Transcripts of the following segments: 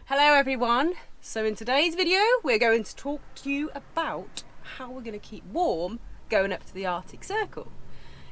Hello everyone, so in today's video we're going to talk to you about how we're going to keep warm going up to the Arctic Circle.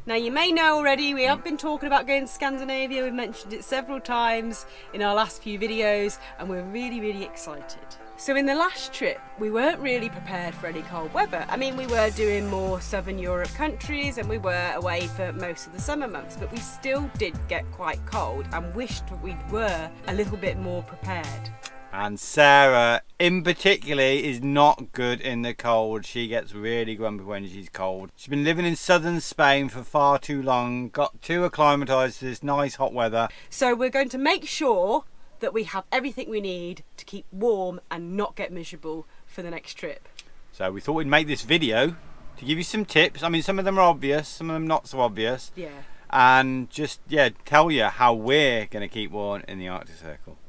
Now you may know already we have been talking about going to Scandinavia, we've mentioned it several times in our last few videos and we're really excited. So in the last trip we weren't really prepared for any cold weather. I mean, we were doing more Southern Europe countries and we were away for most of the summer months, but we still did get quite cold and wished we were a little bit more prepared. And Sarah, in particular, is not good in the cold. She gets really grumpy when she's cold. She's been living in southern Spain for far too long, got too acclimatised to this nice hot weather. So we're going to make sure that we have everything we need to keep warm and not get miserable for the next trip. So we thought we'd make this video to give you some tips. I mean, some of them are obvious, some of them not so obvious. Yeah. And just, tell you how we're going to keep warm in the Arctic Circle.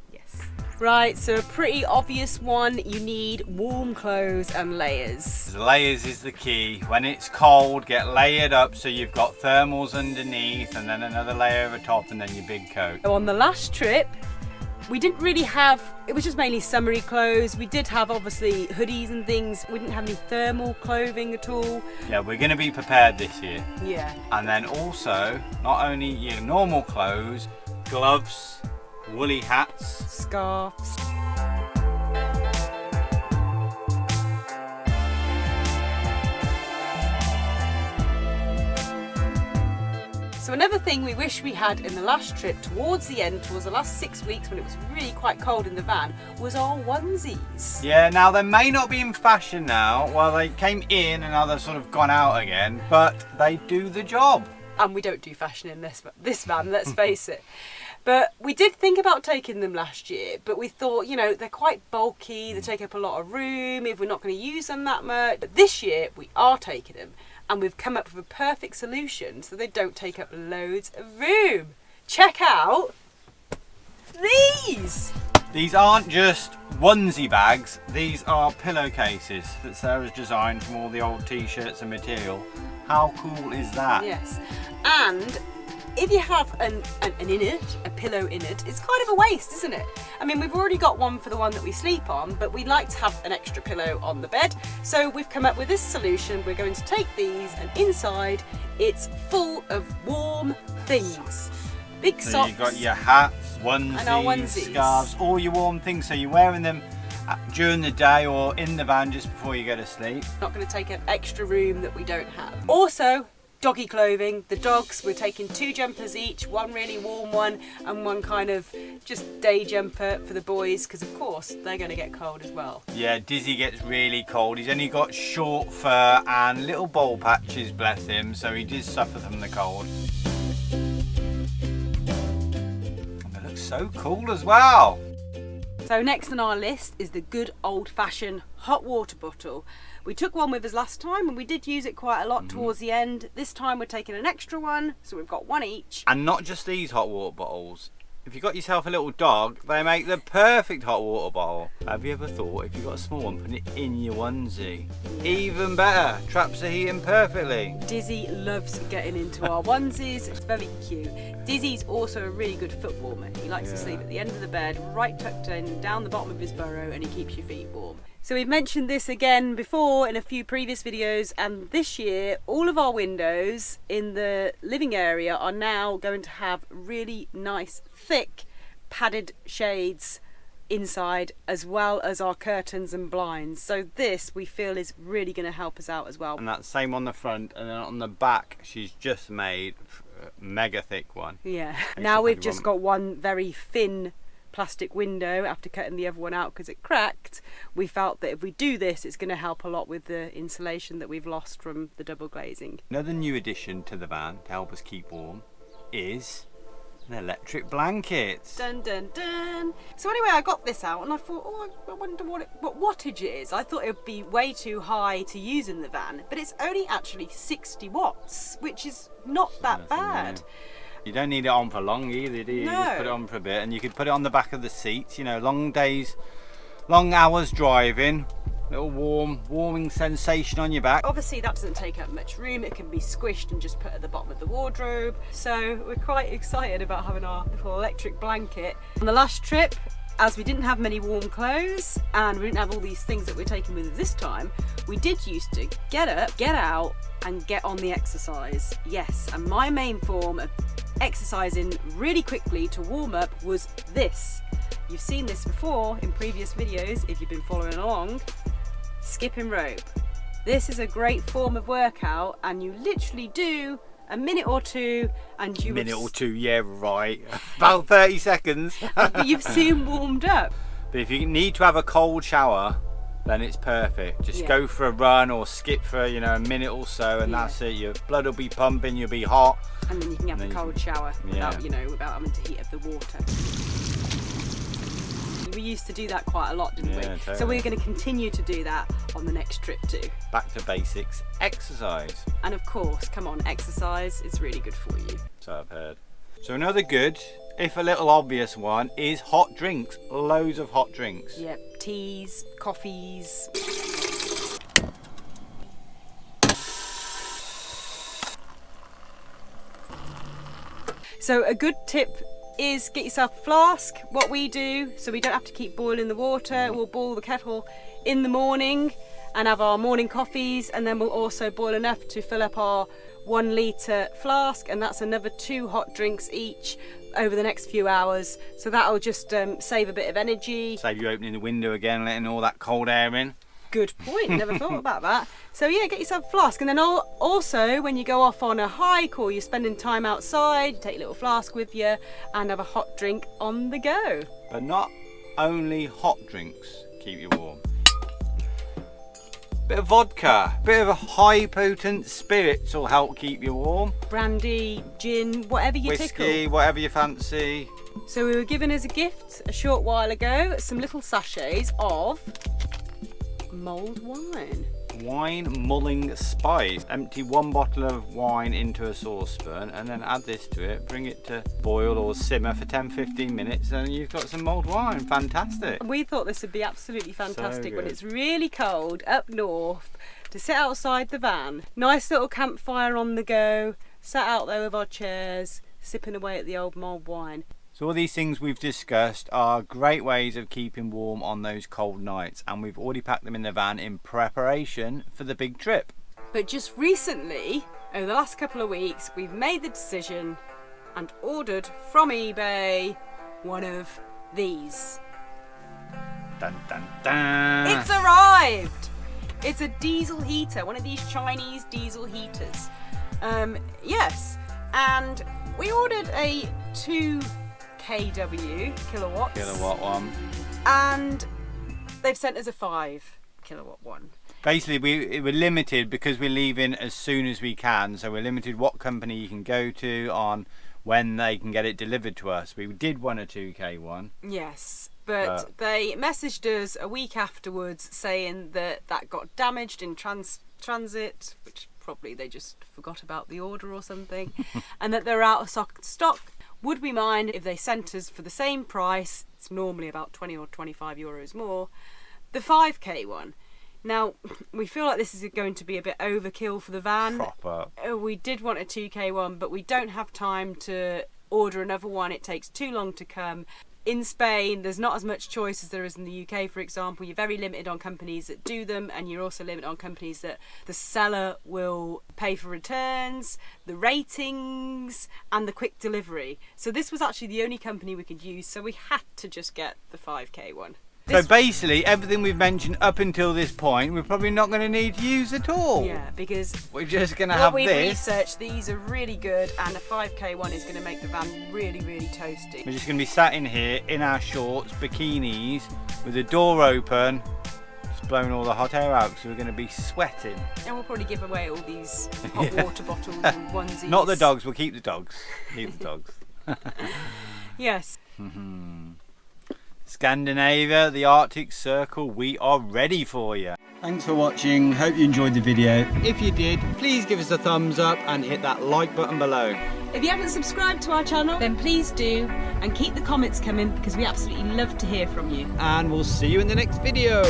Right, so a pretty obvious one, you need warm clothes and layers. The layers is the key. When it's cold, get layered up so you've got thermals underneath and then another layer over top and then your big coat. So on the last trip, we didn't really have, it was just mainly summery clothes. We did have obviously hoodies and things. We didn't have any thermal clothing at all. Yeah, we're going to be prepared this year. Yeah. And then also, not only your normal clothes, gloves, woolly hats, scarves. So another thing we wish we had in the last trip, towards the end, towards the last 6 weeks when it was really quite cold in the van, was our onesies. Yeah, now they may not be in fashion now. Well, they came in and now they've sort of gone out again, but they do the job. And we don't do fashion in this van, let's face it. But we did think about taking them last year, but we thought, you know, they're quite bulky, they take up a lot of room if we're not going to use them that much. But this year we are taking them and we've come up with a perfect solution so they don't take up loads of room. Check out these! These aren't just onesie bags, these are pillowcases that Sarah's designed from all the old t-shirts and material. How cool is that? Yes, and if you have an innert, a pillow in it, it's kind of a waste, isn't it? I mean, we've already got one for the one that we sleep on, but we'd like to have an extra pillow on the bed. So we've come up with this solution. We're going to take these and inside it's full of warm things. Big so socks. You've got your hats, onesies, scarves, all your warm things. So you're wearing them during the day or in the van just before you go to sleep. Not going to take up extra room that we don't have. Also, doggy clothing. The dogs, we're taking 2 jumpers each, one really warm one and one kind of just day jumper for the boys because of course they're going to get cold as well. Yeah, Dizzy gets really cold. He's only got short fur and little bald patches, bless him, so he does suffer from the cold. And they look so cool as well. So next on our list is the good old-fashioned hot water bottle. We took one with us last time and we did use it quite a lot towards the end. This time we're taking an extra one, so we've got one each. And not just these hot water bottles. If you've got yourself a little dog, they make the perfect hot water bottle. Have you ever thought if you've got a small one, put it in your onesie? Even better, traps the heat in perfectly. Dizzy loves getting into our onesies, it's very cute. Dizzy's also a really good foot warmer. He likes to sleep at the end of the bed, right tucked in, down the bottom of his burrow, and he keeps your feet warm. So we've mentioned this again before in a few previous videos, and this year all of our windows in the living area are now going to have really nice thick padded shades inside, as well as our curtains and blinds. So this we feel is really going to help us out as well. And that's same on the front, and then on the back she's just made a mega thick one. Yeah, now we've just got one very thin plastic window after cutting the other one out because it cracked. We felt that if we do this it's going to help a lot with the insulation that we've lost from the double glazing. Another new addition to the van to help us keep warm is an electric blanket. Dun dun dun. So anyway, I got this out and I thought, oh, I wonder what wattage it is. I thought it would be way too high to use in the van, but it's only actually 60 watts, which is not that bad. You don't need it on for long either, do you? No. You just put it on for a bit, and you could put it on the back of the seats. You know, long days, long hours driving, little warming sensation on your back. Obviously that doesn't take up much room, it can be squished and just put at the bottom of the wardrobe. So we're quite excited about having our little electric blanket. On the last trip as we didn't have many warm clothes and we didn't have all these things that we're taking with us this time, we did used to get up, get out and get on the exercise. Yes, and my main form of exercising really quickly to warm up was this. You've seen this before in previous videos if you've been following along. Skipping rope. This is a great form of workout and you literally do a minute or two and you minute or two, yeah, right. About 30 seconds. you've soon warmed up. But if you need to have a cold shower, then it's perfect. Just go for a run or skip for, you know, a minute or so and that's it. Your blood will be pumping, you'll be hot. And then you can have a cold shower without, you know, without having to heat up the water. We used to do that quite a lot, didn't we? Totally. So we're going to continue to do that on the next trip too. Back to basics, exercise. And of course, come on, exercise is really good for you. So I've heard. So another good, if a little obvious one, is hot drinks. Loads of hot drinks. Yep, teas, coffees. So a good tip is get yourself a flask. What we do, so we don't have to keep boiling the water, we'll boil the kettle in the morning and have our morning coffees, and then we'll also boil enough to fill up our 1 litre flask, and that's another 2 hot drinks each over the next few hours. So that'll just save a bit of energy. Save you opening the window again, letting all that cold air in. Good point, never thought about that. So yeah, get yourself a flask, and then also when you go off on a hike or you're spending time outside, take a little flask with you and have a hot drink on the go. But not only hot drinks keep you warm. Bit of vodka, bit of a high potent spirits will help keep you warm. Brandy, gin, whatever you Whiskey, tickle. whatever you fancy. So we were given as a gift a short while ago some little sachets of mulled wine. Wine mulling spice. Empty 1 bottle of wine into a saucepan and then add this to it. Bring it to boil or simmer for 10-15 minutes and you've got some mulled wine. Fantastic. We thought this would be absolutely fantastic So when good. it's really cold up north to sit outside the van. Nice little campfire on the go. Sat out there with our chairs, sipping away at the old mulled wine. So all these things we've discussed are great ways of keeping warm on those cold nights, and we've already packed them in the van in preparation for the big trip. But just recently, over the last couple of weeks, we've made the decision and ordered from eBay one of these. Dun, dun, dun. It's arrived! It's a diesel heater, one of these Chinese diesel heaters. Yes, and we ordered a 2 kW, kilowatts. Kilowatt one. And they've sent us a 5 kilowatt one. Basically, we're limited because we're leaving as soon as we can, so we're limited what company you can go to on when they can get it delivered to us. We did want a 2K one. Yes, but they messaged us a week afterwards saying that got damaged in transit, which probably they just forgot about the order or something, and that they're out of stock. Would we mind if they sent us for the same price, it's normally about 20 or 25 euros more, the 5k one. Now, we feel like this is going to be a bit overkill for the van. Proper. We did want a 2k one, but we don't have time to order another one. It takes too long to come. In Spain, there's not as much choice as there is in the UK, for example. You're very limited on companies that do them, and you're also limited on companies that the seller will pay for returns, the ratings, and the quick delivery. So this was actually the only company we could use, so we had to just get the 5k one. So basically, everything we've mentioned up until this point, we're probably not going to need to use at all. Yeah, because we're just going to what have we've this. researched, these are really good, and the 5k one is going to make the van really, really toasty. We're just going to be sat in here in our shorts, bikinis, with the door open, just blowing all the hot air out because we're going to be sweating. And we'll probably give away all these hot water bottles and onesies. Not the dogs, we'll keep the dogs. Keep the dogs. Yes. Scandinavia, the Arctic Circle, we are ready for you. Thanks for watching, hope you enjoyed the video. If you did, please give us a thumbs up and hit that like button below. If you haven't subscribed to our channel, then please do, and keep the comments coming because we absolutely love to hear from you. And we'll see you in the next video.